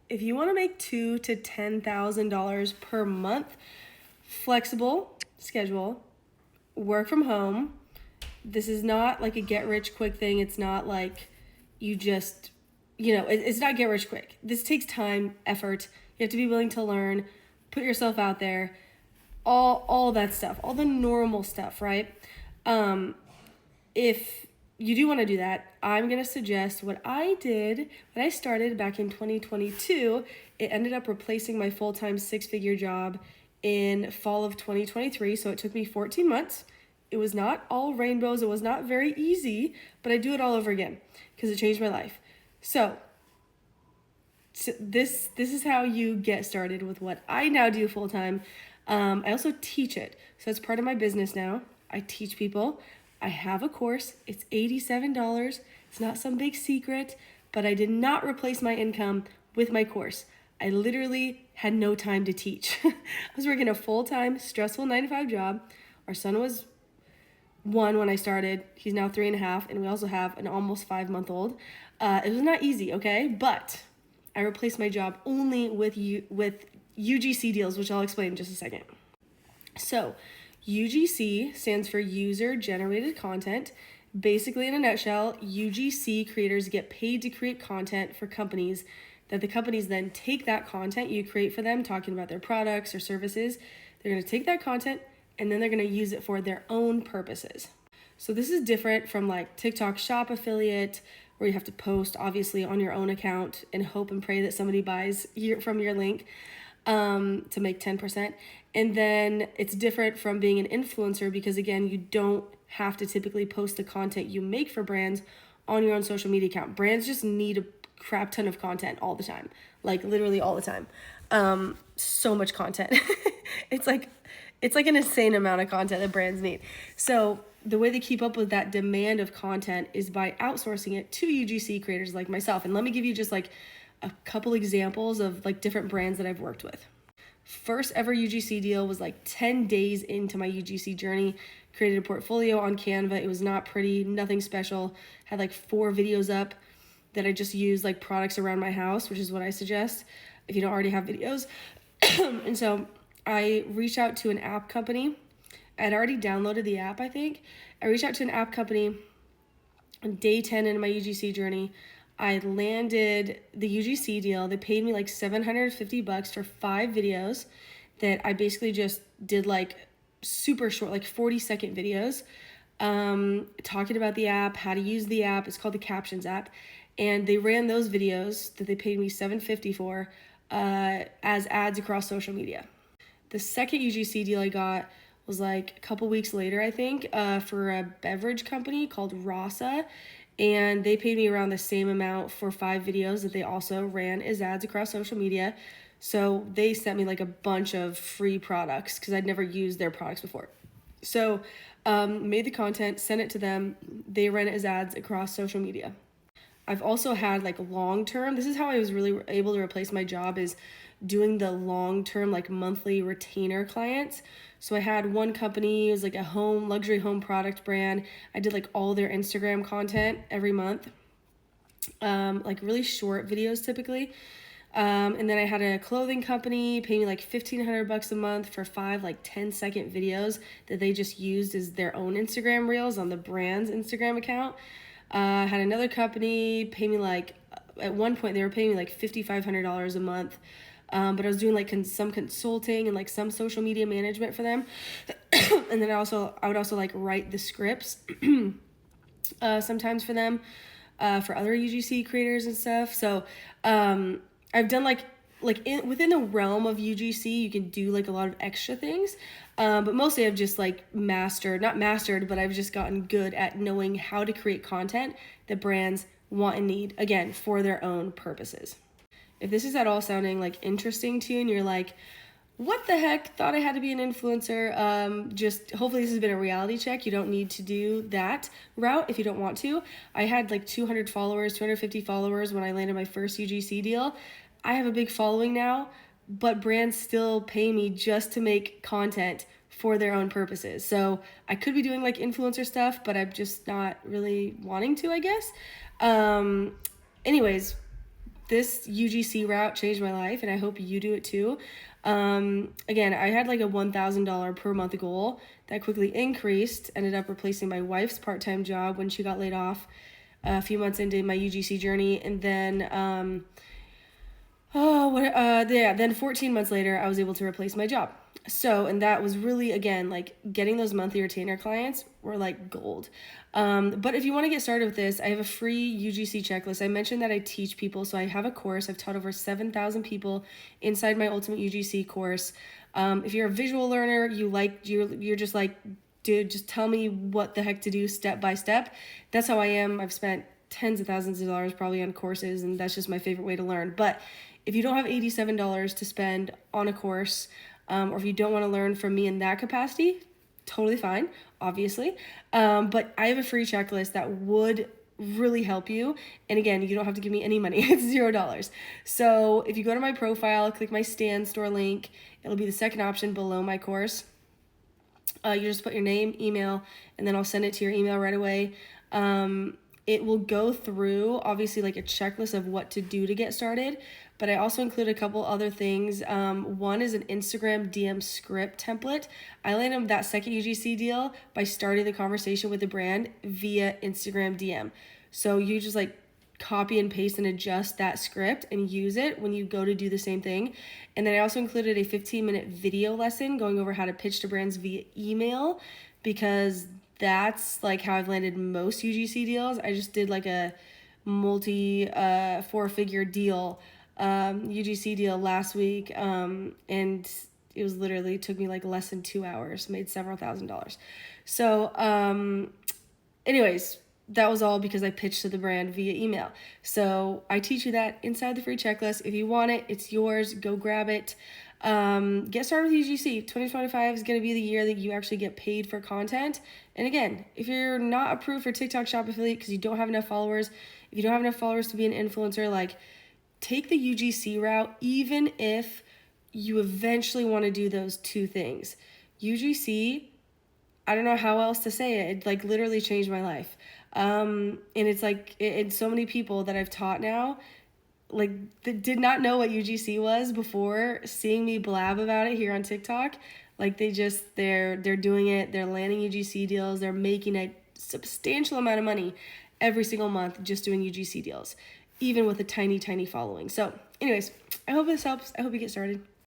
if you want to make $2,000 to $10,000 per month, flexible schedule, work from home. This is not like a get rich quick thing. It's not like you just, it's not get rich quick. This takes time, effort. You have to be willing to learn, put yourself out there, all that stuff, all the normal stuff, right? If you do want to do that, I'm going to suggest what I did when I started back in 2022. It ended up replacing my full-time 6-figure job in fall of 2023. So it took me 14 months. It was not all rainbows. It was not very easy, but I do it all over again because it changed my life. So this is how you get started with what I now do full-time. I also teach it. So it's part of my business now. I teach people. I have a course. It's $87. It's not some big secret, but I did not replace my income with my course. I literally had no time to teach. I was working a full-time, stressful 9-to-5 job. Our son was 1 when I started. He's now 3.5, and we also have an almost 5-month-old. It was not easy, okay? But I replaced my job only with UGC deals, which I'll explain in just a second. So UGC stands for User Generated Content. Basically, in a nutshell, UGC creators get paid to create content for companies that the companies then take that content you create for them, talking about their products or services. They're going to take that content and then they're going to use it for their own purposes. So this is different from like TikTok Shop affiliate, where you have to post obviously on your own account and hope and pray that somebody buys from your link to make 10%. And then it's different from being an influencer because, again, you don't have to typically post the content you make for brands on your own social media account. Brands just need a crap ton of content all the time, like literally all the time. So much content. It's like an insane amount of content that brands need. So the way they keep up with that demand of content is by outsourcing it to UGC creators like myself. And let me give you just like a couple examples of like different brands that I've worked with. First ever UGC deal was like 10 days into my UGC journey. Created a portfolio on Canva. It was not pretty, nothing special. Had like 4 videos up that I just used like products around my house, which is what I suggest if you don't already have videos. And so I reached out to an app company. I'd already downloaded the app, I think. I reached out to an app company on day 10 into my UGC journey. I landed the UGC deal. They paid me like $750 for 5 videos that I basically just did like super short, like 40-second videos, talking about the app, how to use the app. It's called the Captions app. And they ran those videos that they paid me $750 for as ads across social media. The second UGC deal I got was like a couple weeks later, I think, for a beverage company called Rasa. And they paid me around the same amount for 5 videos that they also ran as ads across social media. So they sent me like a bunch of free products because I'd never used their products before. So made the content, sent it to them. They ran it as ads across social media. I've also had like long-term, this is how I was really able to replace my job, is doing the long-term like monthly retainer clients. So I had one company, it was like a luxury home product brand. I did like all their Instagram content every month, like really short videos typically. And then I had a clothing company pay me like $1,500 a month for 5 like 10-second videos that they just used as their own Instagram reels on the brand's Instagram account. Had another company pay me like, at one point they were paying me like $5,500 a month. But I was doing like some consulting and like some social media management for them. And then I would also like write the scripts sometimes for them, for other UGC creators and stuff. So I've done within the realm of UGC, you can do like a lot of extra things. But mostly I've just like not mastered, but I've just gotten good at knowing how to create content that brands want and need, again, for their own purposes. If this is at all sounding like interesting to you and you're like, what the heck, thought I had to be an influencer, just hopefully this has been a reality check. You don't need to do that route if you don't want to. I had like 200 followers, 250 followers when I landed my first UGC deal. I have a big following now, but brands still pay me just to make content for their own purposes. So I could be doing like influencer stuff, but I'm just not really wanting to, I guess. Anyways, this UGC route changed my life, and I hope you do it too. Again, I had like a $1,000 per month goal that quickly increased, ended up replacing my wife's part-time job when she got laid off a few months into my UGC journey. And then, then 14 months later, I was able to replace my job. So, and that was really, again, like getting those monthly retainer clients were like gold. But if you want to get started with this, I have a free UGC checklist. I mentioned that I teach people. So I have a course. I've taught over 7,000 people inside my Ultimate UGC course. If you're a visual learner, you're just like, dude, just tell me what the heck to do step by step. That's how I am. I've spent tens of thousands of dollars probably on courses, and that's just my favorite way to learn. But if you don't have $87 to spend on a course, or if you don't want to learn from me in that capacity, totally fine, obviously. But I have a free checklist that would really help you. And again, you don't have to give me any money. It's $0. So if you go to my profile, click my Stan Store link, it'll be the second option below my course. You just put your name, email, and then I'll send it to your email right away. It will go through, obviously, like a checklist of what to do to get started, but I also include a couple other things. One is an Instagram DM script template. I landed that second UGC deal by starting the conversation with the brand via Instagram DM. So you just like copy and paste and adjust that script and use it when you go to do the same thing. And then I also included a 15-minute video lesson going over how to pitch to brands via email, because that's like how I've landed most UGC deals. I just did like a multi 4-figure deal, UGC deal last week, and it was literally took me like less than 2 hours, made several $1,000s. So anyways, that was all because I pitched to the brand via email. So I teach you that inside the free checklist. If you want it, it's yours. Go grab it. Get started with UGC. 2025 is going to be the year that you actually get paid for content. And again, if you're not approved for TikTok Shop Affiliate because you don't have enough followers, if you don't have enough followers to be an influencer, like take the UGC route, even if you eventually want to do those two things. UGC, I don't know how else to say it. It like literally changed my life. And it's like, and so many people that I've taught now, like that did not know what UGC was before seeing me blab about it here on TikTok. Like they're doing it. They're landing UGC deals. They're making a substantial amount of money every single month just doing UGC deals, even with a tiny, tiny following. So anyways, I hope this helps. I hope you get started.